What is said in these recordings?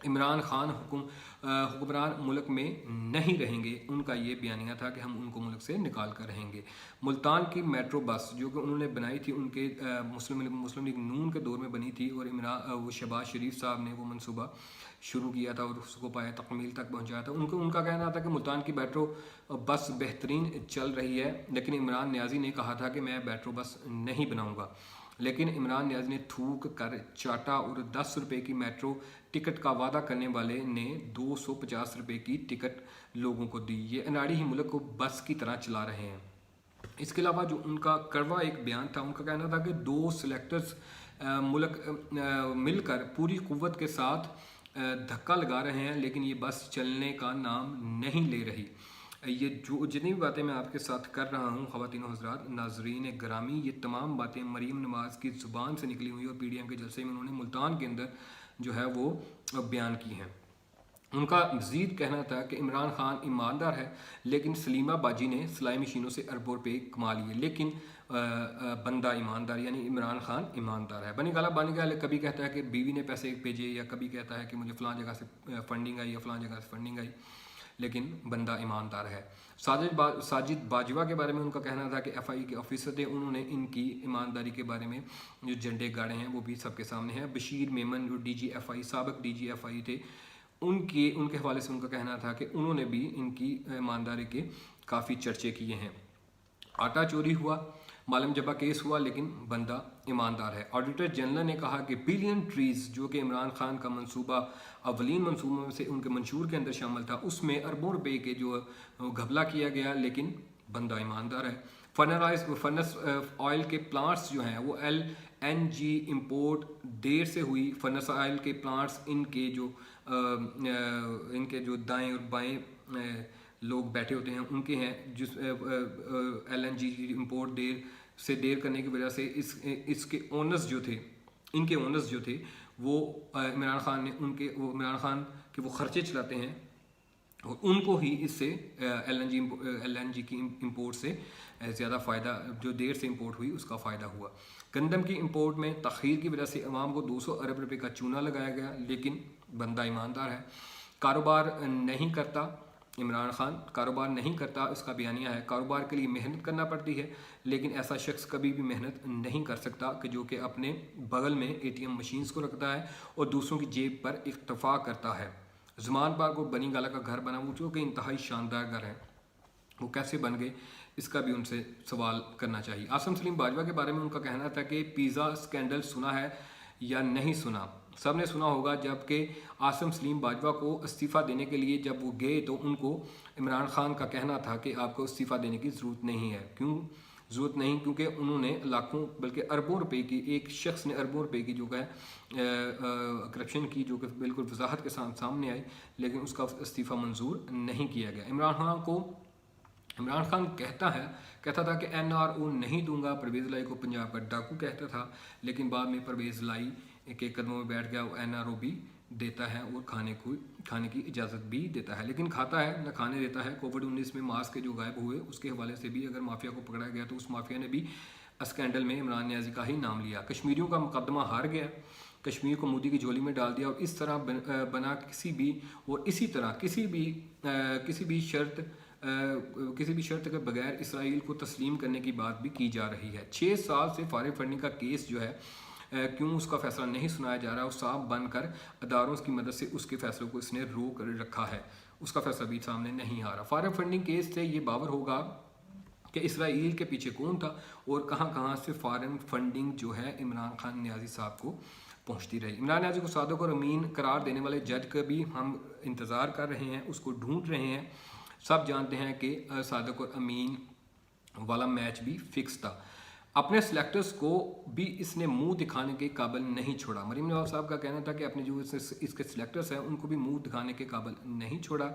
عمران خان حکمران ملک میں نہیں رہیں گے، ان کا یہ بیانیہ تھا کہ ہم ان کو ملک سے نکال کر رہیں گے۔ ملتان کی میٹرو بس جو کہ انہوں نے بنائی تھی، ان کے مسلم لیگ نون کے دور میں بنی تھی، اور وہ شہباز شریف صاحب نے وہ منصوبہ شروع کیا تھا اور اس کو پایہ تکمیل تک پہنچایا تھا۔ ان کا کہنا تھا کہ ملتان کی میٹرو بس بہترین چل رہی ہے، لیکن عمران نیازی نے کہا تھا کہ میں میٹرو بس نہیں بناؤں گا، لیکن عمران نیازی نے تھوک کر چاٹا اور 10 روپے کی میٹرو ٹکٹ کا وعدہ کرنے والے نے 250 روپے کی ٹکٹ لوگوں کو دی۔ یہ اناڑی ہی ملک کو بس کی طرح چلا رہے ہیں۔ اس کے علاوہ جو ان کا کڑوا ایک بیان تھا، ان کا کہنا تھا کہ 2 سلیکٹرز مل کر پوری قوت کے ساتھ دھکا لگا رہے ہیں، لیکن یہ بس چلنے کا نام نہیں لے رہی۔ یہ جو جتنی بھی باتیں میں آپ کے ساتھ کر رہا ہوں خواتین و حضرات، ناظرین گرامی، یہ تمام باتیں مریم نواز کی زبان سے نکلی ہوئی اور پی ڈی ایم کے جلسے میں انہوں نے ملتان کے اندر جو ہے وہ بیان کی ہیں۔ ان کا مزید کہنا تھا کہ عمران خان ایماندار ہے، لیکن سلیمہ باجی نے سلائی مشینوں سے اربوں روپے کما لیے، لیکن بندہ ایماندار یعنی عمران خان ایماندار ہے۔ بنی گالا کبھی کہتا ہے کہ بیوی نے پیسے بھیجے، یا کبھی کہتا ہے کہ مجھے فلاں جگہ سے فنڈنگ آئی یا فلاں جگہ سے فنڈنگ آئی، لیکن بندہ ایماندار ہے۔ ساجد باجوہ کے بارے میں ان کا کہنا تھا کہ ایف آئی کے آفیسر تھے، انہوں نے ان کی ایمانداری کے بارے میں جو جھنڈے گاڑے ہیں وہ بھی سب کے سامنے ہیں۔ بشیر میمن جو ڈی جی ایف آئی سابق ڈی جی ایف آئی تھے، ان کے حوالے سے ان کا کہنا تھا کہ انہوں نے بھی ان کی ایمانداری کے کافی چرچے کیے ہیں۔ آٹا چوری ہوا، معلم جبہ کیس ہوا، لیکن بندہ ایماندار ہے۔ آڈیٹر جنرل نے کہا کہ بلین ٹریز جو کہ عمران خان کا منصوبہ اولین منصوبوں میں سے ان کے منشور کے اندر شامل تھا، اس میں اربوں روپے کے جو گھپلہ کیا گیا، لیکن بندہ ایماندار ہے۔ فرنس آئل کے پلانٹس جو ہیں وہ ایل این جی امپورٹ دیر سے ہوئی۔ فرنس آئل کے پلانٹس ان کے جو دائیں اور بائیں لوگ بیٹھے ہوتے ہیں ان کے ہیں، جس ایل این جی امپورٹ دیر کرنے کی وجہ سے اس کے اونرز جو تھے، ان کے اونرز جو تھے وہ عمران خان کے وہ خرچے چلاتے ہیں، اور ان کو ہی اس سے ایل این جی کی امپورٹ سے زیادہ فائدہ، جو دیر سے امپورٹ ہوئی اس کا فائدہ ہوا۔ گندم کی امپورٹ میں تاخیر کی وجہ سے عوام کو 200 ارب روپے کا چونا لگایا گیا، لیکن بندہ ایماندار ہے۔ کاروبار نہیں کرتا عمران خان، کاروبار نہیں کرتا، اس کا بیانیہ ہے کاروبار کے لیے محنت کرنا پڑتی ہے، لیکن ایسا شخص کبھی بھی محنت نہیں کر سکتا کہ جو کہ اپنے بغل میں اے ٹی ایم مشینز کو رکھتا ہے اور دوسروں کی جیب پر اکتفا کرتا ہے۔ زمان پاک کو بنی گالا کا گھر بنا، وہ جو کہ انتہائی شاندار گھر ہے، وہ کیسے بن گئے، اس کا بھی ان سے سوال کرنا چاہیے۔ عاصم سلیم باجوہ کے بارے میں ان کا کہنا تھا کہ پیزا سکینڈل سنا ہے یا نہیں سنا؟ سب نے سنا ہوگا۔ جب کہ عاصم سلیم باجوہ کو استعفیٰ دینے کے لیے جب وہ گئے تو ان کو عمران خان کا کہنا تھا کہ آپ کو استعفیٰ دینے کی ضرورت نہیں ہے۔ ضرورت نہیں، کیونکہ انہوں نے لاکھوں بلکہ اربوں روپے کی، ایک شخص نے اربوں روپے کی جو ہے کرپشن کی، جو کہ بالکل وضاحت کے ساتھ سامنے آئی، لیکن اس کا استعفیٰ منظور نہیں کیا گیا۔ عمران خان کہتا تھا کہ این آر او نہیں دوں گا، پرویز لائی کو پنجاب کا ڈاکو کہتا تھا، لیکن بعد میں پرویز لائی کے قدموں میں بیٹھ گیا، وہ این آر او بھی دیتا ہے اور کھانے کی اجازت بھی دیتا ہے، لیکن کھاتا ہے نہ کھانے دیتا ہے۔ کووڈ-19 میں ماسک کے جو غائب ہوئے اس کے حوالے سے بھی اگر مافیا کو پکڑا گیا تو اس مافیا نے بھی اسکینڈل میں عمران نیازی کا ہی نام لیا۔ کشمیریوں کا مقدمہ ہار گیا، کشمیر کو مودی کی جھولی میں ڈال دیا، اور اس طرح بنا کسی بھی شرط کے بغیر اسرائیل کو تسلیم کرنے کی بات بھی کی جا رہی ہے۔ 6 سال سے فارغ فنڈنگ کا کیس جو ہے کیوں اس کا فیصلہ نہیں سنایا جا رہا، اور صاحب بن کر اداروں کی مدد سے اس کے فیصلوں کو اس نے روک رکھا ہے، اس کا فیصلہ بھی سامنے نہیں آ رہا۔ فارغ فنڈنگ کیس سے یہ باور ہوگا کہ اسرائیل کے پیچھے کون تھا اور کہاں سے فارغ فنڈنگ جو ہے عمران خان نیازی صاحب کو پہنچتی رہی۔ عمران نیازی کو صادق اور امین قرار دینے والے جج کا بھی ہم انتظار کر رہے ہیں، اس کو ڈھونڈ رہے ہیں۔ سب جانتے ہیں کہ صادق اور امین والا میچ بھی فکس تھا۔ اپنے سلیکٹرز کو بھی اس نے منہ دکھانے کے قابل نہیں چھوڑا۔ مریم نواز صاحب کا کہنا تھا کہ اپنے جو اس کے سلیکٹرز ہیں ان کو بھی منہ دکھانے کے قابل نہیں چھوڑا۔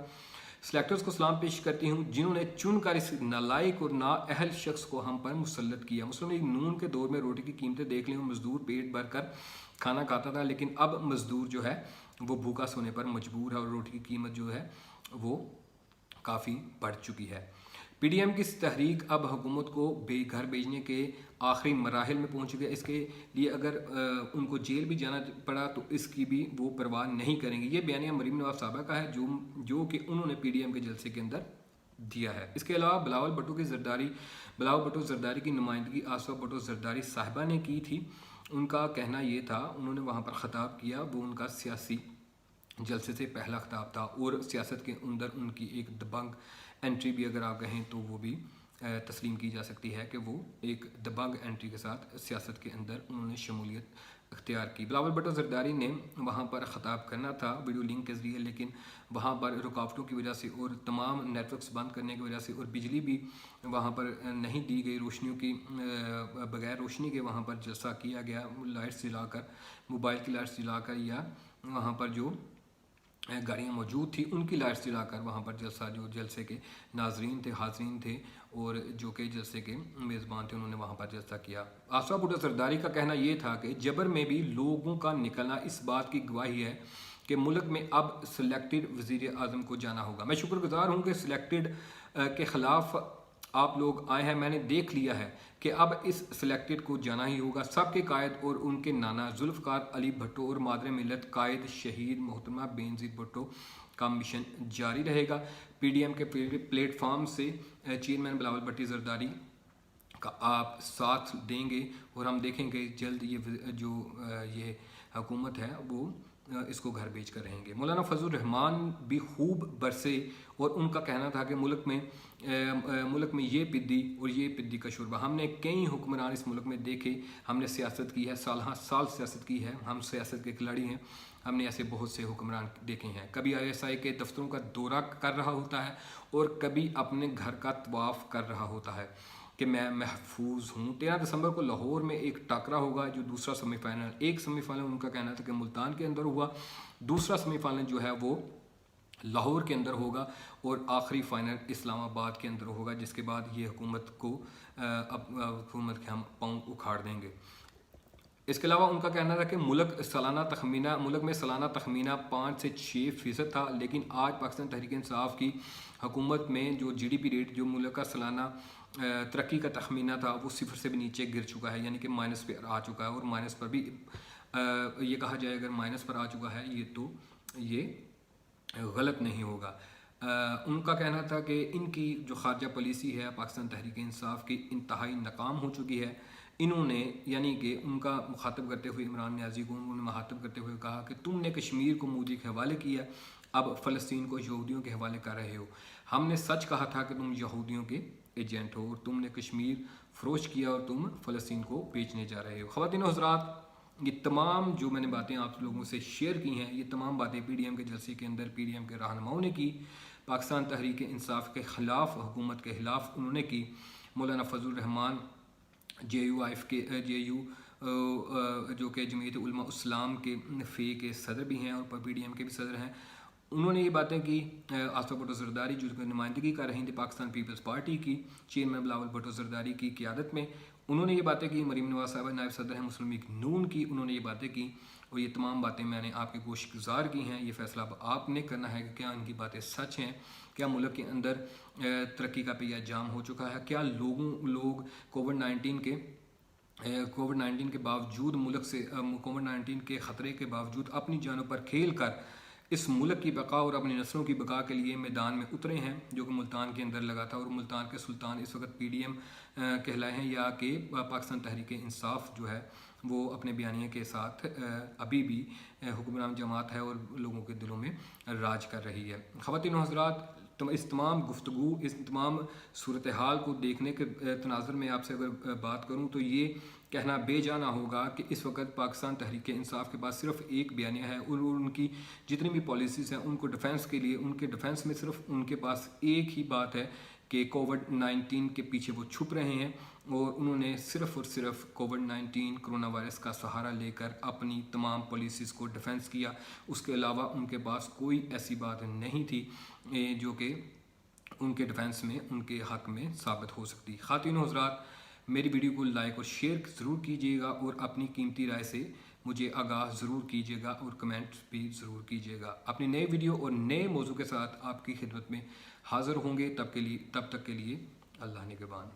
سلیکٹرز کو سلام پیش کرتی ہوں جنہوں نے چن کر اس نالائق اور نااہل شخص کو ہم پر مسلط کیا۔ مسلم لیگ نون کے دور میں روٹی کی قیمتیں دیکھ لیں، مزدور پیٹ بھر کر کھانا کھاتا تھا، لیکن اب مزدور جو ہے وہ بھوکا سونے پر مجبور ہے، اور روٹی کی قیمت جو ہے وہ کافی بڑھ چکی ہے۔ PDM کی تحریک اب حکومت کو گھر بھیجنے کے آخری مراحل میں پہنچ گیا. اس کے لیے اگر ان کو جیل بھی جانا پڑا تو اس کی بھی وہ پرواہ نہیں کریں گے. یہ بیانیہ مریم نواز صاحبہ کا ہے جو کہ انہوں نے PDM کے جلسے کے اندر دیا ہے. اس کے علاوہ بلاول بھٹو زرداری کی نمائندگی آصفہ بھٹو زرداری صاحبہ نے کی تھی. ان کا کہنا یہ تھا، انہوں نے وہاں پر خطاب کیا، وہ ان کا سیاسی جلسے سے پہلا خطاب تھا اور سیاست کے اندر ان کی ایک دبنگ انٹری بھی اگر آپ کہیں تو وہ بھی تسلیم کی جا سکتی ہے کہ وہ ایک دبنگ انٹری کے ساتھ سیاست کے اندر انہوں نے شمولیت اختیار کی. بلاول بھٹو زرداری نے وہاں پر خطاب کرنا تھا ویڈیو لنک کے ذریعے، لیکن وہاں پر رکاوٹوں کی وجہ سے اور تمام نیٹ ورکس بند کرنے کی وجہ سے اور بجلی بھی وہاں پر نہیں دی گئی، روشنیوں کی بغیر روشنی کے وہاں پر جلسہ کیا گیا، لائٹس جلا کر، موبائل کی لائٹس جلا کر یا وہاں پر جو گاڑیاں موجود تھی ان کی لائٹس جلا کر وہاں پر جو جلسے کے ناظرین تھے، حاضرین تھے اور جو کہ جلسے کے میزبان تھے، انہوں نے وہاں پر جلسہ کیا. آصفہ بھٹو زرداری کا کہنا یہ تھا کہ جبر میں بھی لوگوں کا نکلنا اس بات کی گواہی ہے کہ ملک میں اب سلیکٹڈ وزیر اعظم کو جانا ہوگا. میں شکر گزار ہوں کہ سلیکٹڈ کے خلاف آپ لوگ آئے ہیں. میں نے دیکھ لیا ہے کہ اب اس سلیکٹڈ کو جانا ہی ہوگا. سب کے قائد اور ان کے نانا ذوالفقار علی بھٹو اور مادر ملت قائد شہید محترمہ بینظیر بھٹو کا مشن جاری رہے گا. PDM کے پلیٹ فارم سے چیئرمین بلاول بھٹو زرداری کا آپ ساتھ دیں گے اور ہم دیکھیں گے جلد یہ حکومت ہے وہ اس کو گھر بھیج کر رہیں گے. مولانا فضل الرحمان بھی خوب برسے اور ان کا کہنا تھا کہ ملک میں یہ پدی اور یہ پدی کا شوربہ. ہم نے کئی حکمران اس ملک میں دیکھے، ہم نے سیاست کی ہے، سالہ سال سیاست کی ہے، ہم سیاست کے کھلاڑی ہیں. ہم نے ایسے بہت سے حکمران دیکھے ہیں. کبھی ISI کے دفتروں کا دورہ کر رہا ہوتا ہے اور کبھی اپنے گھر کا طواف کر رہا ہوتا ہے کہ میں محفوظ ہوں. 13 دسمبر کو لاہور میں ایک ٹاکرا ہوگا جو دوسرا سیمی فائنل، ایک سیمی فائنل ان کا کہنا تھا کہ ملتان کے اندر ہوا، دوسرا سیمی فائنل جو ہے وہ لاہور کے اندر ہوگا اور آخری فائنل اسلام آباد کے اندر ہوگا، جس کے بعد یہ حکومت کے ہم پاؤں اکھاڑ دیں گے. اس کے علاوہ ان کا کہنا تھا کہ ملک میں سالانہ تخمینہ 5 سے 6% تھا، لیکن آج پاکستان تحریک انصاف کی حکومت میں جو GDP ریٹ جو ملک کا سالانہ ترقی کا تخمینہ تھا وہ 0 سے بھی نیچے گر چکا ہے، یعنی کہ مائنس پہ آ چکا ہے. اور مائنس پر بھی یہ کہا جائے اگر مائنس پر آ چکا ہے یہ غلط نہیں ہوگا. ان کا کہنا تھا کہ ان کی جو خارجہ پالیسی ہے پاکستان تحریک انصاف کی انتہائی ناکام ہو چکی ہے. انہوں نے یعنی کہ ان کا مخاطب کرتے ہوئے عمران نیازی کو انہوں نے مخاطب کرتے ہوئے کہا کہ تم نے کشمیر کو مودی کے حوالے کیا، اب فلسطین کو یہودیوں کے حوالے کر رہے ہو. ہم نے سچ کہا تھا کہ تم یہودیوں کے ایجنٹ ہو اور تم نے کشمیر فروش کیا اور تم فلسطین کو بیچنے جا رہے ہو. خواتین و حضرات، یہ تمام جو میں نے باتیں آپ لوگوں سے شیئر کی ہیں، یہ تمام باتیں PDM کے جلسے کے اندر PDM کے رہنماؤں نے کی، پاکستان تحریک انصاف کے خلاف، حکومت کے خلاف انہوں نے کی. مولانا فضل الرحمان JU جو کہ جمعیت علماء اسلام کے فی کے صدر بھی ہیں اور PDM کے بھی صدر ہیں، انہوں نے یہ باتیں کی. آصفہ بھٹو زرداری جو نمائندگی کر رہی تھی پاکستان پیپلز پارٹی کی چیئرمین بلاول بھٹو زرداری کی قیادت میں، انہوں نے یہ باتیں کی. مریم نواز صاحبہ نائب صدر ہیں مسلم لیگ نون کی، انہوں نے یہ باتیں کی اور یہ تمام باتیں میں نے آپ کے گوش گزار کی ہیں. یہ فیصلہ اب آپ نے کرنا ہے کہ کیا ان کی باتیں سچ ہیں، کیا ملک کے اندر ترقی کا پہیہ جام ہو چکا ہے، کیا لوگ کووڈ-19 کے باوجود ملک سے کووڈ-19 کے خطرے کے باوجود اپنی جانوں پر کھیل کر اس ملک کی بقا اور اپنی نسلوں کی بقا کے لیے میدان میں اترے ہیں، جو کہ ملتان کے اندر لگا تھا. اور ملتان کے سلطان اس وقت PDM کہلائے ہیں، یا کہ پاکستان تحریک انصاف جو ہے وہ اپنے بیانیے کے ساتھ ابھی بھی حکمران جماعت ہے اور لوگوں کے دلوں میں راج کر رہی ہے. خواتین و حضرات، اس تمام گفتگو، اس تمام صورتحال کو دیکھنے کے تناظر میں آپ سے اگر بات کروں تو یہ کہنا بے جانا ہوگا کہ اس وقت پاکستان تحریک انصاف کے پاس صرف ایک بیانیہ ہے اور ان کی جتنی بھی پالیسیز ہیں ان کو ڈیفینس کے لیے، ان کے ڈیفینس میں صرف ان کے پاس ایک ہی بات ہے کہ کووڈ-19 کے پیچھے وہ چھپ رہے ہیں اور انہوں نے صرف اور صرف کووڈ-19 کرونا وائرس کا سہارا لے کر اپنی تمام پالیسیز کو ڈیفینس کیا. اس کے علاوہ ان کے پاس کوئی ایسی بات نہیں تھی جو کہ ان کے ڈیفینس میں ان کے حق میں ثابت ہو سکتی. خواتین و حضرات، میری ویڈیو کو لائک اور شیئر ضرور کیجیے گا اور اپنی قیمتی رائے سے مجھے آگاہ ضرور کیجیے گا اور کمنٹ بھی ضرور کیجیے گا. اپنی نئے ویڈیو اور نئے موضوع کے ساتھ آپ کی خدمت میں حاضر ہوں گے. تب تک کے لیے اللہ نگہبان.